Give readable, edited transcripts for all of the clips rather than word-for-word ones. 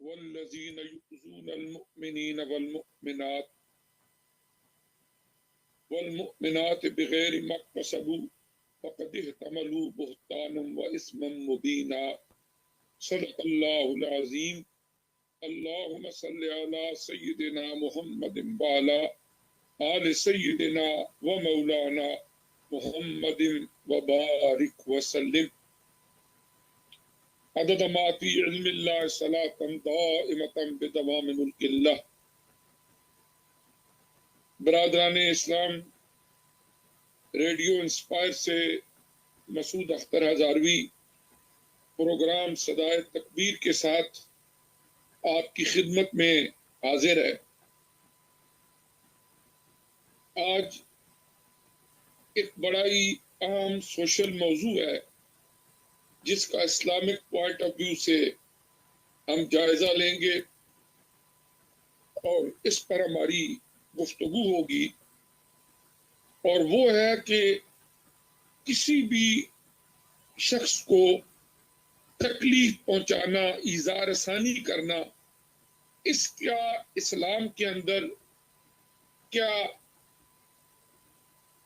والذین یؤذون المؤمنین والمؤمنات بغیر ما اکتسبوا فقد احتملوا بہتانا واثما مبینا صدق اللہ العظیم اللہم صل علی سیدنا محمد وعلی آل سیدنا و مولانا محمد وبارک وسلم عدد ما فی علم اللہ صلاة دائمتا بدوام ملک اللہ۔ برادران اسلام، ریڈیو انسپائر سے مسعود اختر ہزاروی پروگرام صدائے تکبیر کے ساتھ آپ کی خدمت میں حاضر ہے۔ آج ایک بڑا ہی اہم سوشل موضوع ہے جس کا اسلامک پوائنٹ آف ویو سے ہم جائزہ لیں گے اور اس پر ہماری گفتگو ہوگی، اور وہ ہے کہ کسی بھی شخص کو تکلیف پہنچانا، ایذا رسانی کرنا، اس کا اسلام کے اندر کیا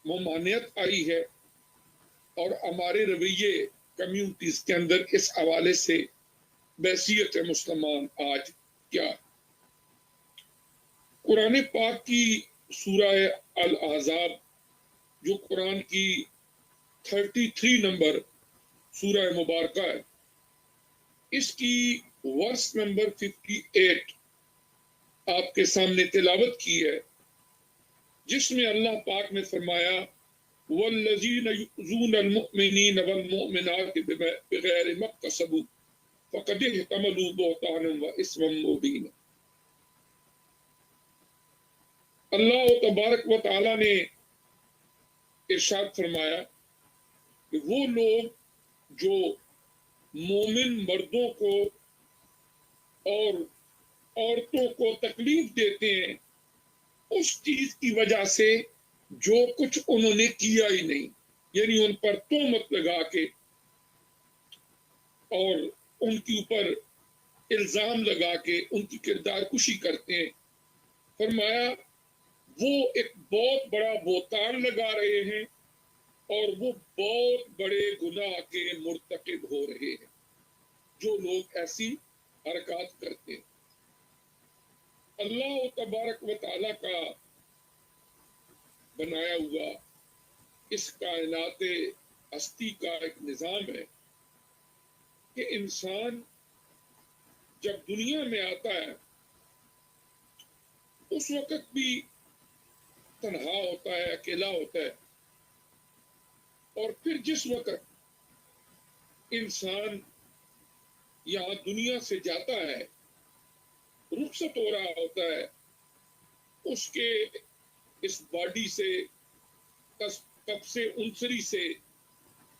ممانعت آئی ہے اور ہمارے رویے کمیونٹیز کے اندر اس حوالے سے بحیثیت مسلمان آج کیا؟ قرآن پاک کی سورہ الاحزاب جو قرآن کی 33 نمبر سورہ مبارکہ ہے، اس کی ورس نمبر 58 آپ کے سامنے تلاوت کی ہے، جس میں اللہ پاک نے فرمایا والذین یؤذون المؤمنین والمؤمنات بغیر ما اکتسبوا فقد احتملوا بہتانا واثما مبینا۔ اللہ تبارک و تعالی نے ارشاد فرمایا کہ وہ لوگ جو مومن مردوں کو اور عورتوں کو تکلیف دیتے ہیں اس چیز کی وجہ سے جو کچھ انہوں نے کیا ہی نہیں، یعنی ان پر تہمت لگا کے اور ان کے اوپر الزام لگا کے ان کی کردار کشی کرتے ہیں۔ فرمایا وہ ایک بہت بڑا بہتان لگا رہے ہیں اور وہ بہت بڑے گناہ کے مرتکب ہو رہے ہیں جو لوگ ایسی حرکات کرتے ہیں۔ اللہ تبارک و تعالی کا بنایا ہوا اس کائنات ہستی کا ایک نظام ہے کہ انسان جب دنیا میں آتا ہے اس وقت بھی تنہا ہوتا ہے، اکیلا ہوتا ہے، اور پھر جس وقت انسان یہاں دنیا سے جاتا ہے، رخصت ہو رہا ہوتا ہے، اس کے اس باڈی سے قبض عنصری سے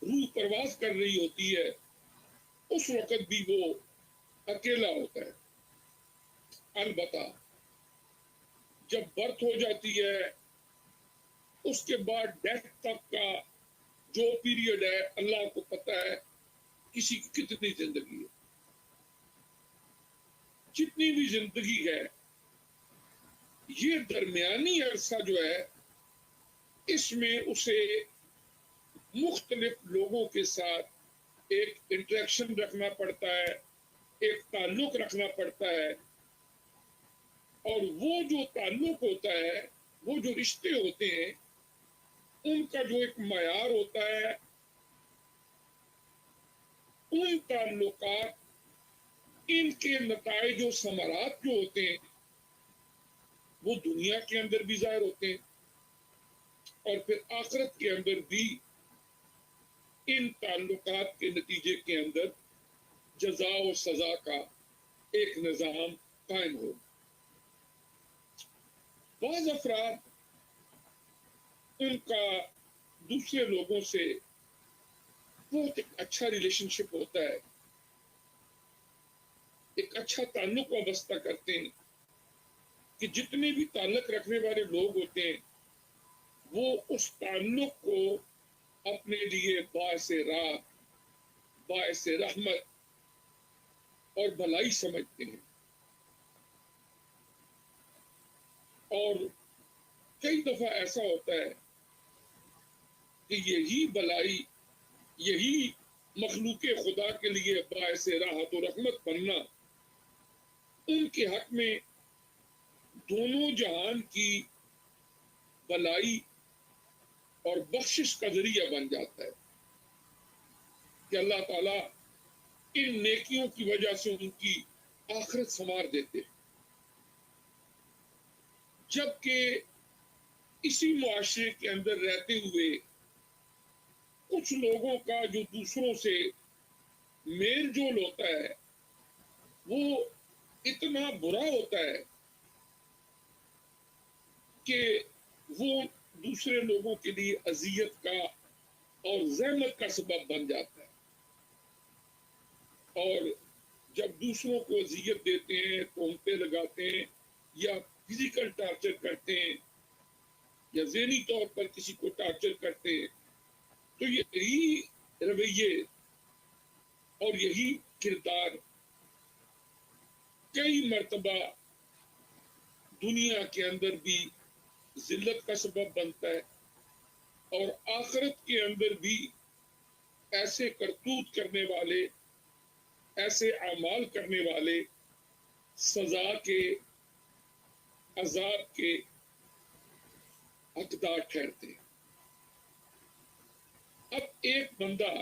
روح پرواز کر رہی ہوتی ہے، اس وقت بھی وہ اکیلا ہوتا ہے۔ البتہ جب برتھ ہو جاتی ہے اس کے بعد ڈیتھ تک کا جو پیریڈ ہے اللہ کو پتہ ہے کسی کی کتنی زندگی ہے۔ جتنی بھی زندگی ہے یہ درمیانی عرصہ جو ہے اس میں اسے مختلف لوگوں کے ساتھ ایک انٹریکشن رکھنا پڑتا ہے، ایک تعلق رکھنا پڑتا ہے، اور وہ جو تعلق ہوتا ہے، وہ جو رشتے ہوتے ہیں، ان کا جو ایک معیار ہوتا ہے، ان تعلقات، ان کے نتائج و ثمرات جو ہوتے ہیں وہ دنیا کے اندر بھی ظاہر ہوتے ہیں اور پھر آخرت کے اندر بھی ان تعلقات کے نتیجے کے اندر جزا و سزا کا ایک نظام قائم ہو۔ بعض افراد ان کا دوسرے لوگوں سے بہت ایک اچھا ریلیشن شپ ہوتا ہے، ایک اچھا تعلق وابستہ کرتے ہیں کہ جتنے بھی تعلق رکھنے والے لوگ ہوتے ہیں وہ اس تعلق کو اپنے لیے باعث راہ، باعث رحمت اور بھلائی سمجھتے ہیں۔ اور کئی دفعہ ایسا ہوتا ہے کہ یہی بلائی، یہی مخلوق خدا کے لیے باعث راحت و رحمت بننا ان کے حق میں دونوں جہان کی بلائی اور بخشش کا ذریعہ بن جاتا ہے کہ اللہ تعالیٰ ان نیکیوں کی وجہ سے ان کی آخرت سنوار دیتے ہیں. جبکہ اسی معاشرے کے اندر رہتے ہوئے کچھ لوگوں کا جو دوسروں سے میل جول ہوتا ہے وہ اتنا برا ہوتا ہے کہ وہ دوسرے لوگوں کے لیے اذیت کا اور زحمت کا سبب بن جاتا ہے. اور جب دوسروں کو اذیت دیتے ہیں، تہمتیں لگاتے ہیں یا فزیکل ٹارچر کرتے ہیں یا ذہنی طور پر کسی کو ٹارچر کرتے ہیں، تو یہی رویے اور یہی کردار کئی مرتبہ دنیا کے اندر بھی ذلت کا سبب بنتا ہے اور آخرت کے اندر بھی ایسے کرتوت کرنے والے، ایسے اعمال کرنے والے سزا کے، عذاب کے حقدار ٹھہرتے ہیں. اب ایک بندہ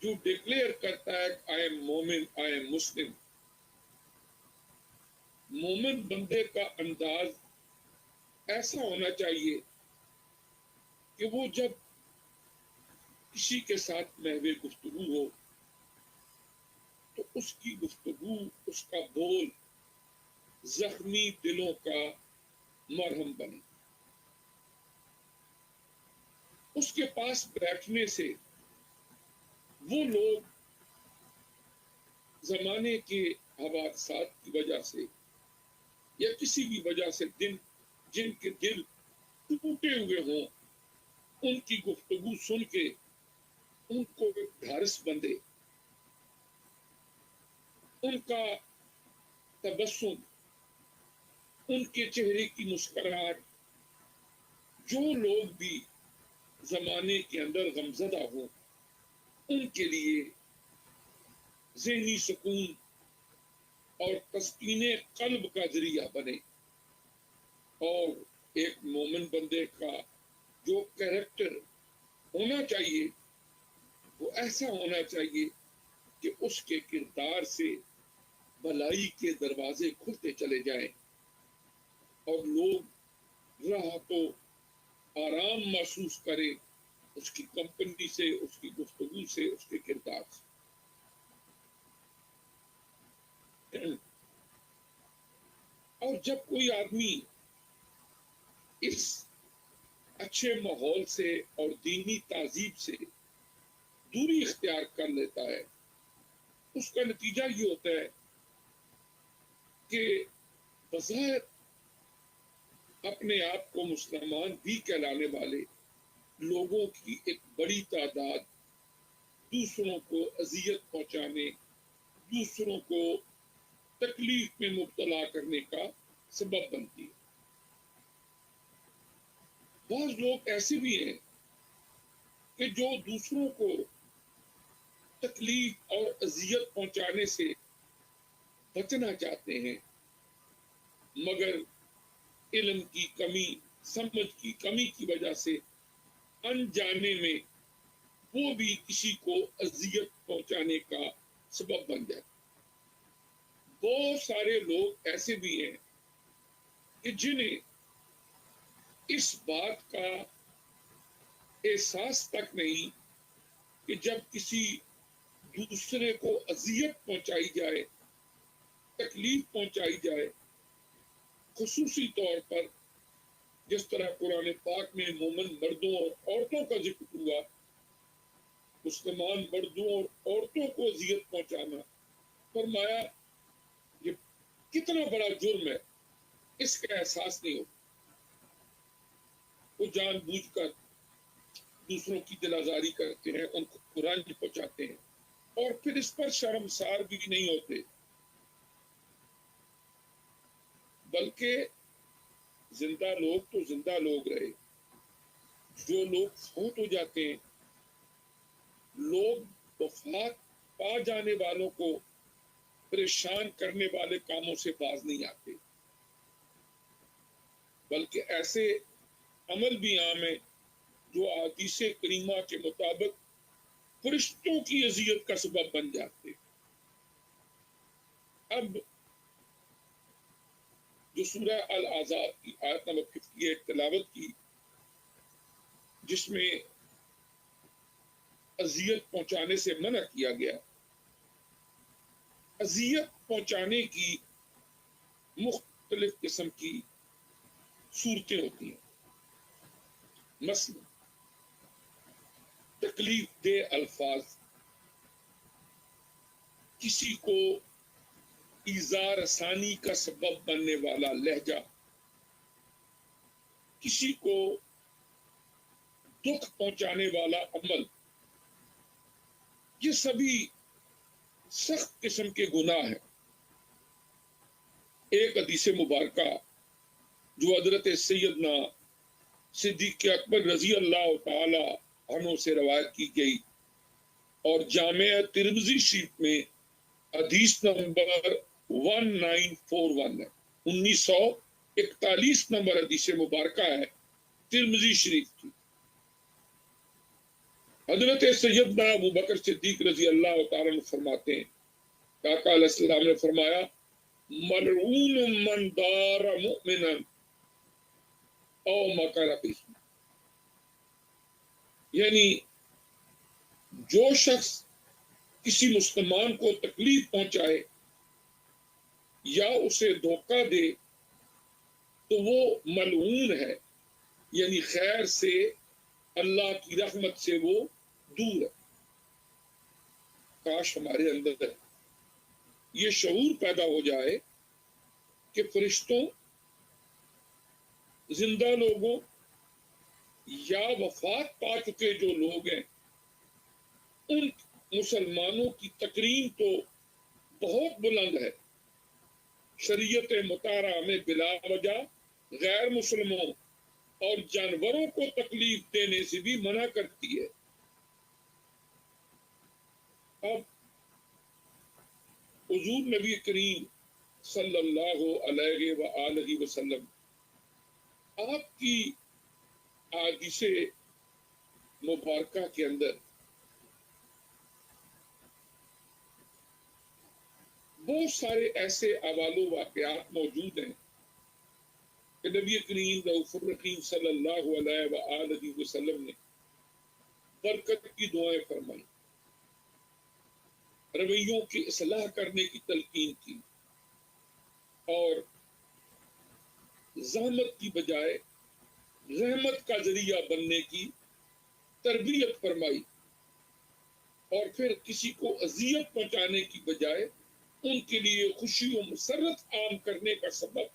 جو ڈکلیئر کرتا ہے آئی ایم مومن، آئی ایم مسلم، مومن بندے کا انداز ایسا ہونا چاہیے کہ وہ جب کسی کے ساتھ محو گفتگو ہو تو اس کی گفتگو، اس کا بول زخمی دلوں کا مرہم بنے. اس کے پاس بیٹھنے سے وہ لوگ زمانے کے حوادثات کی وجہ سے یا کسی بھی وجہ سے جن کے دل ٹوٹے ہوئے ہوں، ان کی گفتگو سن کے ان کو ڈھارس بندے، ان کا تبسم، ان کے چہرے کی مسکراہٹ، جو لوگ بھی زمانے کے اندر غمزدہ ہوں ان کے لیے ذہنی سکون اور تسکین قلب کا ذریعہ بنے. اور ایک مومن بندے کا جو کریکٹر ہونا چاہیے وہ ایسا ہونا چاہیے کہ اس کے کردار سے بھلائی کے دروازے کھلتے چلے جائیں اور لوگ راحت و آرام محسوس کریں اس کی کمپنی سے، اس کی گفتگو سے، اس کے کردار سے. اور جب کوئی آدمی اس اچھے ماحول سے اور دینی تہذیب سے دوری اختیار کر لیتا ہے، اس کا نتیجہ یہ ہوتا ہے کہ بظاہر اپنے آپ کو مسلمان بھی کہلانے والے لوگوں کی ایک بڑی تعداد دوسروں کو اذیت پہنچانے، دوسروں کو تکلیف میں مبتلا کرنے کا سبب بنتی ہے. بعض لوگ ایسے بھی ہیں کہ جو دوسروں کو تکلیف اور اذیت پہنچانے سے بچنا چاہتے ہیں مگر علم کی کمی، سمجھ کی کمی کی وجہ سے انجانے میں وہ بھی کسی کو اذیت پہنچانے کا سبب بن جاتے. بہت سارے لوگ ایسے بھی ہیں کہ جنہیں اس بات کا احساس تک نہیں کہ جب کسی دوسرے کو اذیت پہنچائی جائے، تکلیف پہنچائی جائے، خصوصی طور پر جس طرح قرآن پاک میں مومن مردوں اور عورتوں کا ذکر ہوا، مسلمان مردوں اور عورتوں کو اذیت پہنچانا، فرمایا یہ کتنا بڑا جرم ہے، اس کا احساس نہیں ہوتا. وہ جان بوجھ کر دوسروں کی دل آزاری کرتے ہیں، ان کو رنج پہنچاتے ہیں اور پھر اس پر شرمسار بھی نہیں ہوتے، بلکہ زندہ لوگ تو زندہ لوگ رہے، جو لوگ فوت ہو جاتے ہیں، لوگ وفات پا جانے والوں کو پریشان کرنے والے کاموں سے باز نہیں آتے، بلکہ ایسے عمل بھی عام ہیں جو احادیث کریمہ کے مطابق فرشتوں کی اذیت کا سبب بن جاتے۔ اب جو سورہ الاحزاب کی آیت نمبر 58 تلاوت کی، جس میں اذیت پہنچانے سے منع کیا گیا، اذیت پہنچانے کی مختلف قسم کی صورتیں ہوتی ہیں، مثلا تکلیف دہ الفاظ، کسی کو ایذا رسانی کا سبب بننے والا لہجہ، کسی کو دکھ پہنچانے والا عمل، یہ سبھی سخت قسم کے گناہ ہیں۔ ایک حدیث مبارکہ جو حضرت سیدنا صدیق اکبر رضی اللہ تعالی عنہ سے روایت کی گئی اور جامع ترمذی شریف میں حدیث نمبر 1941 ہے، 1941 نمبر حدیث مبارکہ ہے ترمذی شریف کی۔ حضرت سیدنا ابو بکر صدیق رضی اللہ تعالیٰ عنہ فرماتے ہیں، آقا علیہ السلام نے فرمایا، ملعون من دار مؤمنا او مکر بہ، یعنی جو شخص کسی مسلمان کو تکلیف پہنچائے یا اسے دھوکہ دے تو وہ ملعون ہے، یعنی خیر سے، اللہ کی رحمت سے وہ دور ہے۔ کاش ہمارے اندر یہ شعور پیدا ہو جائے کہ فرشتوں، زندہ لوگوں یا وفات پا چکے جو لوگ ہیں، ان مسلمانوں کی تکریم تو بہت بلند ہے۔ شریعت مطالعہ میں بلا وجہ غیر مسلموں اور جانوروں کو تکلیف دینے سے بھی منع کرتی ہے۔ اب حضور نبی کریم صلی اللہ علیہ وآلہ وسلم آپ کی احادیث مبارکہ کے اندر بہت سارے ایسے احوال و واقعات موجود ہیں کہ نبی کریم رؤوف الرحیم صلی اللہ علیہ وآلہ وسلم نے برکت کی دعائیں فرمائی، رویوں کی اصلاح کرنے کی تلقین کی، اور زحمت کی بجائے رحمت کا ذریعہ بننے کی تربیت فرمائی، اور پھر کسی کو اذیت پہنچانے کی بجائے ان کے لیے خوشی و مسرت عام کرنے کا سبب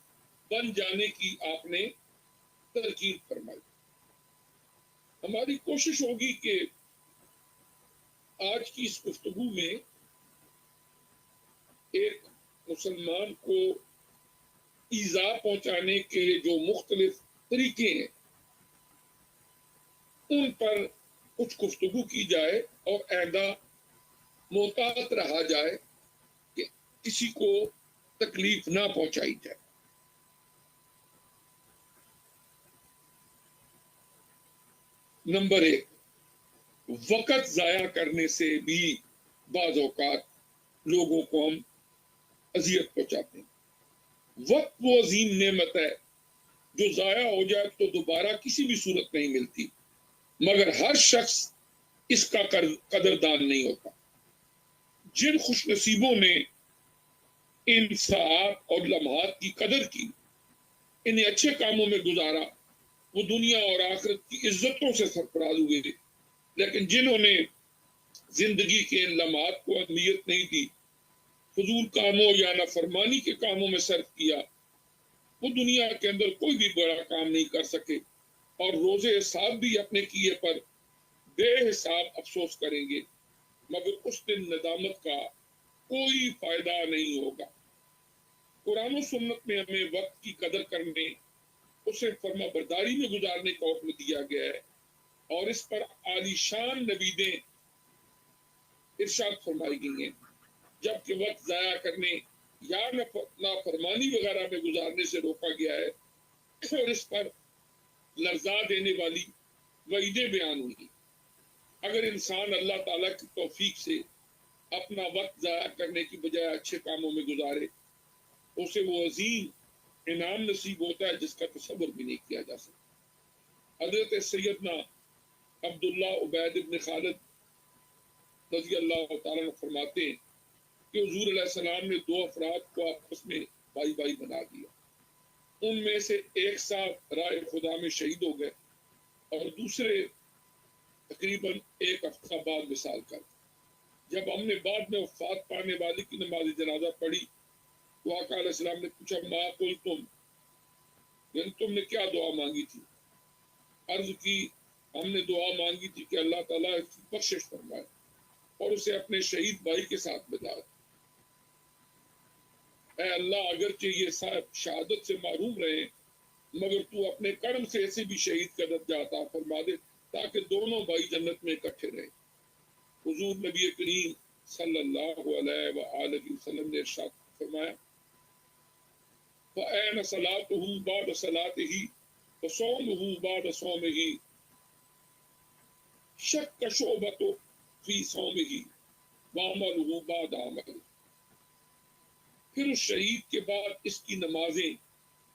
بن جانے کی آپ نے ترغیب فرمائی۔ ہماری کوشش ہوگی کہ آج کی اس گفتگو میں ایک مسلمان کو ایذا پہنچانے کے جو مختلف طریقے ہیں ان پر کچھ گفتگو کی جائے اور آئندہ محتاط رہا جائے کہ کسی کو تکلیف نہ پہنچائی جائے۔ نمبر 1، وقت ضائع کرنے سے بھی بعض اوقات لوگوں کو ہم اذیت پہنچاتے ہیں۔ وقت وہ عظیم نعمت ہے جو ضائع ہو جائے تو دوبارہ کسی بھی صورت نہیں ملتی، مگر ہر شخص اس کا قدردان نہیں ہوتا۔ جن خوش نصیبوں نے ان ساعات اور لمحات کی قدر کی، انہیں اچھے کاموں میں گزارا، وہ دنیا اور آخرت کی عزتوں سے سرفراز ہوئے، لیکن جنہوں نے زندگی کے ان لمحات کو اہمیت نہیں دی، فضول کاموں یا نافرمانی کے کاموں میں صرف کیا، وہ دنیا کے اندر کوئی بھی بڑا کام نہیں کر سکے اور روز حساب بھی اپنے کیے پر بے حساب افسوس کریں گے، مگر اس دن ندامت کا کوئی فائدہ نہیں ہوگا۔ قرآن و سنت میں ہمیں وقت کی قدر کرنے اسے فرما برداری میں گزارنے کا حکم دیا گیا ہے، اور اس پر عالیشان نویدیں ارشاد فرمائی گئی ہیں، جبکہ وقت ضائع کرنے یا نافرمانی وغیرہ میں گزارنے سے روکا گیا ہے، اور اس پر لرزا دینے والی وعیدیں بیان ہوئی۔ اگر انسان اللہ تعالیٰ کی توفیق سے اپنا وقت ضائع کرنے کی بجائے اچھے کاموں میں گزارے، اسے وہ عظیم انعام نصیب ہوتا ہے جس کا تصور بھی نہیں کیا جا سکتا۔ حضرت سیدنا عبداللہ عبید بن خالد رضی اللہ تعالیٰ عنہ فرماتے ہیں کہ حضور علیہ السلام نے دو افراد کو آپس میں بھائی بھائی بنا دیا، ان میں سے ایک ساتھ راہ خدا میں شہید ہو گئے اور دوسرے تقریباً ایک ہفتہ بعد وصال کر گئے۔ جب ہم نے بعد میں وفات پانے والی کی نماز جنازہ پڑھی تو آقا علیہ السلام نے پوچھا ما قلتم، یعنی تم نے کیا دعا مانگی تھی؟ عرض کی ہم نے دعا مانگی تھی کہ اللہ تعالیٰ اس کی بخشش فرمائے اور اسے اپنے شہید بھائی کے ساتھ بتا دے۔ اے اللہ، اگرچہ یہ صاحب شہادت سے محروم رہے مگر تو اپنے کرم سے ایسے بھی شہید کا درجہ عطا فرما دے تاکہ دونوں بھائی جنت میں اکٹھے رہیں۔ حضور نبی کریم صلی اللہ علیہ وآلہ وسلم نے ارشاد فرمایا فَأَيْنَ صَلَاتُهُ بَعْدَ صَلَاتِهِ وَصَوْمُهُ بَعْدَ صَوْمِهِ شَكَّ شُعْبَةٌ فِي صَوْمِهِ وَعَمَلُهُ بَعْدَ عَمَلِهِ۔ پھر اس شہید کے بعد اس کی نمازیں،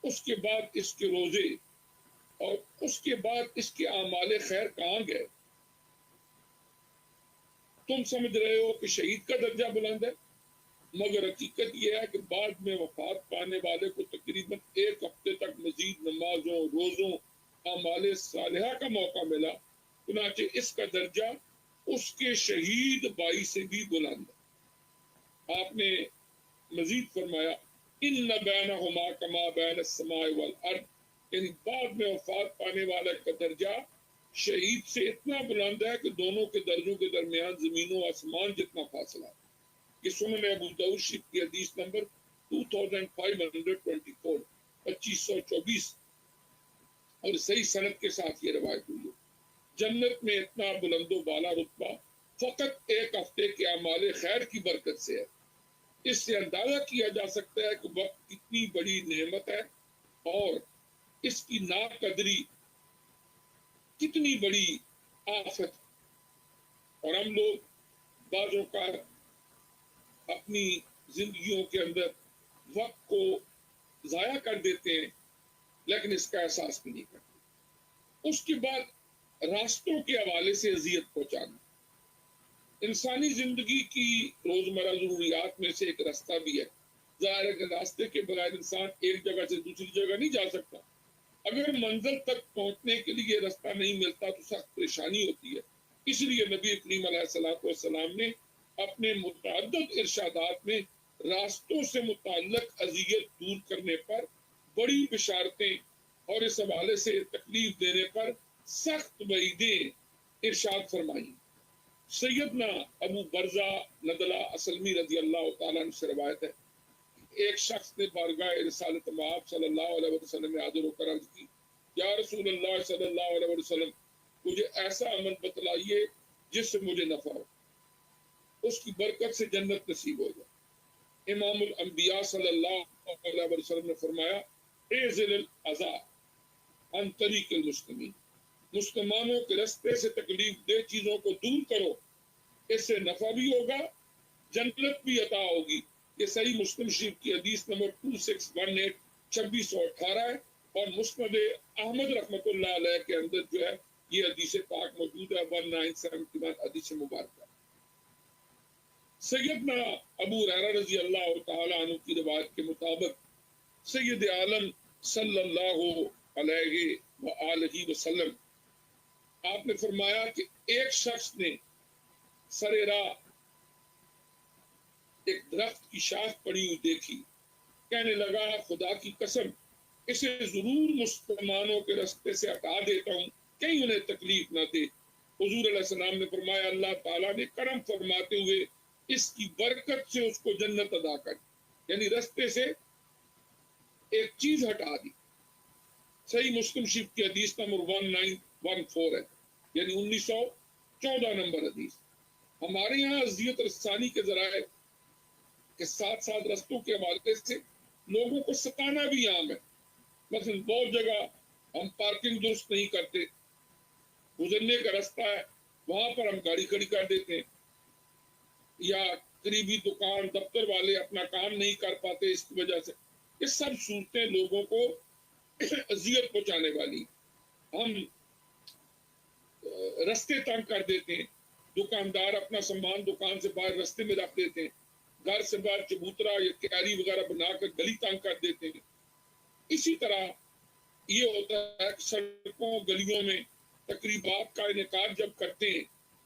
اس کے بعد اس کے روزے، اور اس کے بعد اس کے اعمال خیر کہاں گئے؟ تم سمجھ رہے ہو کہ شہید کا درجہ بلند ہے، مگر حقیقت یہ ہے کہ بعد میں وفات پانے والے کو تقریباً ایک ہفتے تک مزید نمازوں، روزوں، اعمال صالحہ کا موقع ملا، چنانچہ اس کا درجہ اس کے شہید بھائی سے بھی بلند ہے۔ آپ نے مزید فرمایا ان بینہما کما بین السماء والارض، یعنی بعد میں وفات پانے والے کا درجہ شہید سے اتنا بلند ہے کہ دونوں کے درجوں کے درمیان زمین و آسمان جتنا فاصلہ ہے۔ یہ سنن ابو داؤد شریف کی حدیث نمبر 2524 2524 اور صحیح سند کے ساتھ یہ روایت ہوئی ہے۔ جنت میں اتنا بلند و بالا رتبہ فقط ایک ہفتے کے اعمال خیر کی برکت سے ہے۔ اس سے اندازہ کیا جا سکتا ہے کہ وقت کتنی بڑی نعمت ہے اور اس کی ناقدری کتنی بڑی آفت۔ اور ہم لوگ بعض اوقات اپنی زندگیوں کے اندر وقت کو ضائع کر دیتے ہیں لیکن اس کا احساس بھی نہیں کرتے۔ اس کے بعد راستوں کے حوالے سے اذیت پہنچانا، انسانی زندگی کی روزمرہ ضروریات میں سے ایک راستہ بھی ہے۔ ظاہر ہے کہ راستے کے بغیر انسان ایک جگہ سے دوسری جگہ نہیں جا سکتا۔ اگر منزل تک پہنچنے کے لیے راستہ نہیں ملتا تو سخت پریشانی ہوتی ہے۔ اس لیے نبی کریم علیہ السلام نے اپنے متعدد ارشادات میں راستوں سے متعلق اذیت دور کرنے پر بڑی بشارتیں اور اس حوالے سے تکلیف دینے پر سخت وعیدیں ارشاد فرمائیں۔ سیدنا ابو برزہ ندلہ اسلمی رضی اللہ تعالیٰ عنہ سے روایت ہے، ایک شخص نے بارگاہ رسالت مآب صلی اللہ علیہ وسلم میں حاضر ہو کر عرض کی یا رسول اللہ صلی اللہ علیہ وسلم، مجھے ایسا عمل بتلائیے جس سے مجھے نفع ہو، اس کی برکت سے جنت نصیب ہو جائے۔ امام الانبیاء صلی اللہ علیہ وسلم نے فرمایا اعزل الاذی عن طریق المسلمین، مسلمانوں کے رستے سے تکلیف دہ چیزوں کو دور کرو، اس سے نفع بھی ہوگا، جنت بھی عطا ہوگی۔ یہ صحیح مسلم شریف کی حدیث نمبر 2618 2618 ہے، اور مسند احمد رحمۃ اللہ علیہ کے اندر جو ہے یہ حدیث پاک موجود ہے 1971 حدیث مبارکہ۔ سیدنا ابو ہریرہ رضی اللہ تعالیٰ عنہ کی روایت کے مطابق سید عالم صلی اللہ علیہ وآلہ وسلم آپ نے فرمایا کہ ایک شخص نے سر راہ ایک درخت کی شاخ پڑی ہوئی دیکھی، کہنے لگا خدا کی قسم اسے ضرور مسلمانوں کے رستے سے ہٹا دیتا ہوں، کہیں انہیں تکلیف نہ دے۔ حضور علیہ السلام نے فرمایا اللہ تعالیٰ نے کرم فرماتے ہوئے اس کی برکت سے اس کو جنت ادا کر، یعنی رستے سے ایک چیز ہٹا دی۔ صحیح مسلم شریف کی حدیث نمبر 1914 ہے، یعنی 1914 نمبر حدیث۔ ہمارے یہاں اذیت رسانی کے ذرائع کے ساتھ ساتھ رستوں کے حوالے سے لوگوں کو ستانا بھی عام ہے۔ مثلا بہت جگہ ہم پارکنگ درست نہیں کرتے، گزرنے کا رستہ ہے وہاں پر ہم گاڑی کھڑی کر دیتے ہیں، یا قریبی دکان دفتر والے اپنا کام نہیں کر پاتے اس کی وجہ سے۔ یہ سب صورتیں لوگوں کو اذیت پہنچانے والی۔ ہم رستے تنگ کر دیتے ہیں، دکاندار اپنا سامان دکان سے باہر رستے میں رکھ دیتے ہیں، گھر سے باہر چبوترا یا کیاری وغیرہ بنا کر گلی تنگ کر دیتے ہیں۔ اسی طرح یہ ہوتا ہے کہ سڑکوں گلیوں میں تقریبات کا انعقاد جب کرتے ہیں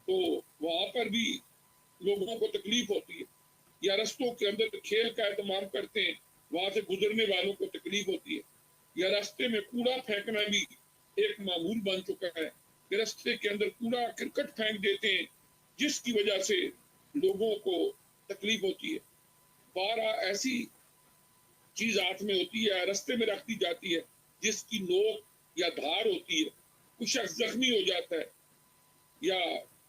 تو وہاں پر بھی لوگوں کو تکلیف ہوتی ہے، یا رستوں کے اندر کھیل کا اہتمام کرتے ہیں وہاں سے گزرنے والوں کو تکلیف ہوتی ہے، یا رستے میں کوڑا پھینکنا بھی ایک معمول بن چکا ہے کہ رستے کے اندر کوڑا کرکٹ پھینک دیتے ہیں جس کی وجہ سے لوگوں کو تکلیف ہوتی ہے۔ بارہ ایسی چیز ہاتھ میں ہوتی ہے، رستے میں رکھ دی جاتی ہے جس کی نوک یا دھار ہوتی ہے، کوئی شخص زخمی ہو جاتا ہے، یا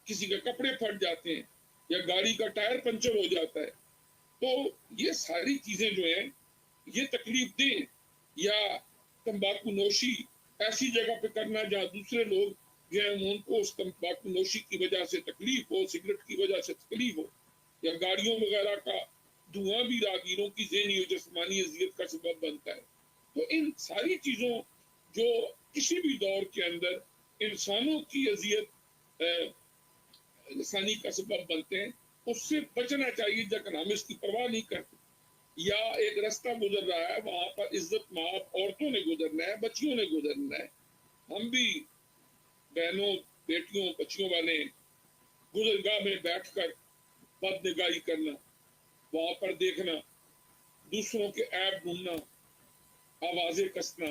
کسی کے کپڑے پھٹ جاتے ہیں، یا گاڑی کا ٹائر پنچر ہو جاتا ہے، تو یہ ساری چیزیں جو ہیں یہ تکلیف دیں۔ یا تمباکو نوشی ایسی جگہ پہ کرنا جہاں دوسرے لوگ جو ہیں ان کو اس تمباکو نوشی کی وجہ سے تکلیف ہو، سگریٹ کی وجہ سے تکلیف ہو، یا گاڑیوں وغیرہ کا دھواں بھی راہگیروں کی ذہنی اور جسمانی اذیت کا سبب بنتا ہے۔ تو ان ساری چیزوں جو کسی بھی دور کے اندر انسانوں کی اذیت لسانی کا سبب بنتے ہیں اس سے بچنا چاہیے، لیکن ہم اس کی پرواہ نہیں کرتے۔ یا ایک رستہ گزر رہا ہے وہاں پر عزت مآب عورتوں نے گزرنا ہے، بچیوں نے گزرنا ہے، ہم بھی بہنوں بیٹیوں بچیوں والے گزرگاہ میں بیٹھ کر بد نگاہی کرنا، وہاں پر دیکھنا، دوسروں کے عیب ڈھونڈنا، آوازیں کسنا،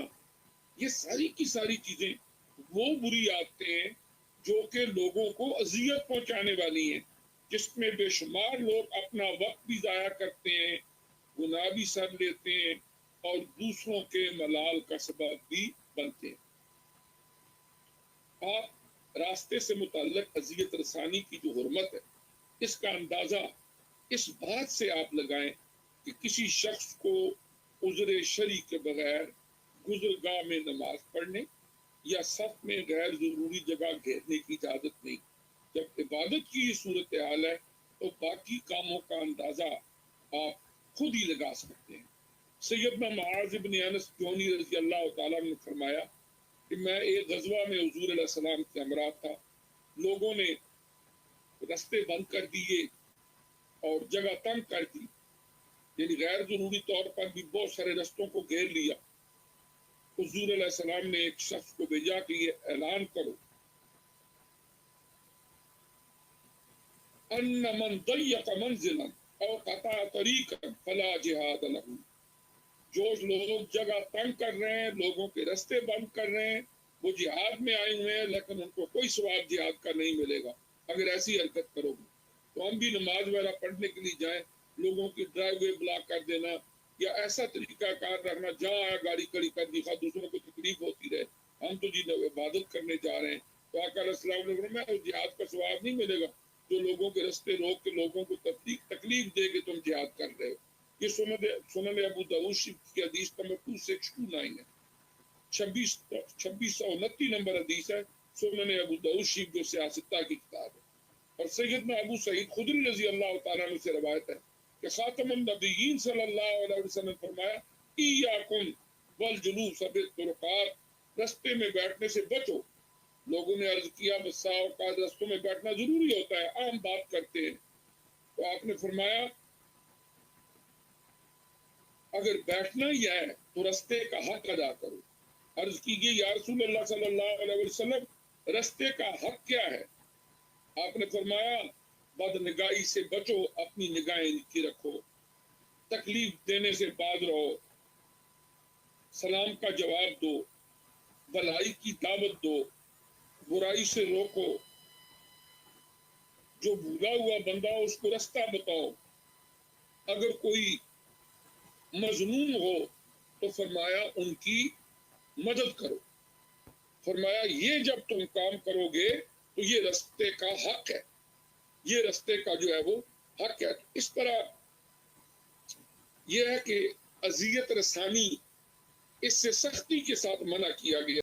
یہ ساری کی ساری چیزیں وہ بری عادتیں ہیں جو کہ لوگوں کو اذیت پہنچانے والی ہیں، جس میں بے شمار لوگ اپنا وقت بھی ضائع کرتے ہیں، گناہ بھی سر لیتے ہیں، اور دوسروں کے ملال کا سبب بھی بنتے ہیں۔ آپ راستے سے متعلق اذیت رسانی کی جو حرمت ہے اس کا اندازہ اس بات سے آپ لگائیں کہ کسی شخص کو عذر شرعی کے بغیر گزرگاہ میں نماز پڑھنے یا صف میں غیر ضروری جگہ گھیرنے کی اجازت نہیں۔ جب عبادت کی یہ صورتحال ہے تو باقی کاموں کا اندازہ آپ خود ہی لگا سکتے ہیں۔ سیدنا معاذ بن انس جونی رضی اللہ تعالیٰ نے فرمایا کہ میں ایک غزوہ میں حضور علیہ السلام کے ہمراہ تھا، لوگوں نے رستے بند کر دیے اور جگہ تنگ کر دی، یعنی غیر ضروری طور پر بھی بہت سارے رستوں کو گھیر لیا۔ حضور علیہ السلام نے ایک شخص کو بھیجا کہ یہ اعلان کرو ان من ضیق منزلا او قطع طریقا فلا جہاد لہ، جو لوگ جگہ تنگ کر رہے ہیں، لوگوں کے رستے بند کر رہے ہیں، وہ جہاد میں آئے ہوئے ہیں لیکن ان کو کوئی ثواب جہاد کا نہیں ملے گا اگر ایسی حرکت کرو گے۔ تو ہم بھی نماز وغیرہ پڑھنے کے لیے جائیں، لوگوں کی ڈرائیو وے بلاک کر دینا یا ایسا طریقہ کار رکھنا جہاں آیا گاڑی کھڑی کر دی، دوسروں کو تکلیف ہوتی رہے، ہم تو جی عبادت کرنے جا رہے ہیں۔ تو آقا علیہ السلام نے فرمایا جہاد کا ثواب نہیں ملے گا، جو لوگوں کے رستے روک کے لوگوں کو تکلیف دے کے تم جہاد کر رہے ہو۔ یہ سنن ابو داؤد کی حدیث نمبر 2629 ہے، 2629 نمبر حدیث ہے، سنن ابو داؤد شریف جو سیاستہ کی کتاب ہے۔ اور سیدنا ابو سعید خدری رضی اللہ تعالیٰ عنہ سے روایت ہے کہ خاتم النبیین صلی اللہ علیہ وسلم فرمایا ایاکم والجلوس بالطرقات، رستے میں بیٹھنے سے بچو۔ لوگوں نے عرض کیا بسا اوقات رستوں میں بیٹھنا ضروری ہوتا ہے، عام بات کرتے ہیں۔ تو آپ نے فرمایا اگر بیٹھنا ہی ہے تو رستے کا حق ادا کرو۔ عرض کیجیے یا رسول اللہ صلی اللہ علیہ وسلم رستے کا حق کیا ہے؟ آپ نے فرمایا بد نگاہی سے بچو، اپنی نگاہیں نیچی رکھو، تکلیف دینے سے باز رہو، سلام کا جواب دو، بھلائی کی دعوت دو، برائی سے روکو، جو بھولا ہوا بندہ ہو اس کو رستہ بتاؤ، اگر کوئی مظلوم ہو تو فرمایا ان کی مدد کرو. فرمایا یہ جب تم کام کرو گے تو یہ رستے کا حق ہے، یہ رستے کا جو ہے وہ حق ہے. اس طرح یہ ہے کہ اذیت رسانی اس سے سختی کے ساتھ منع کیا گیا.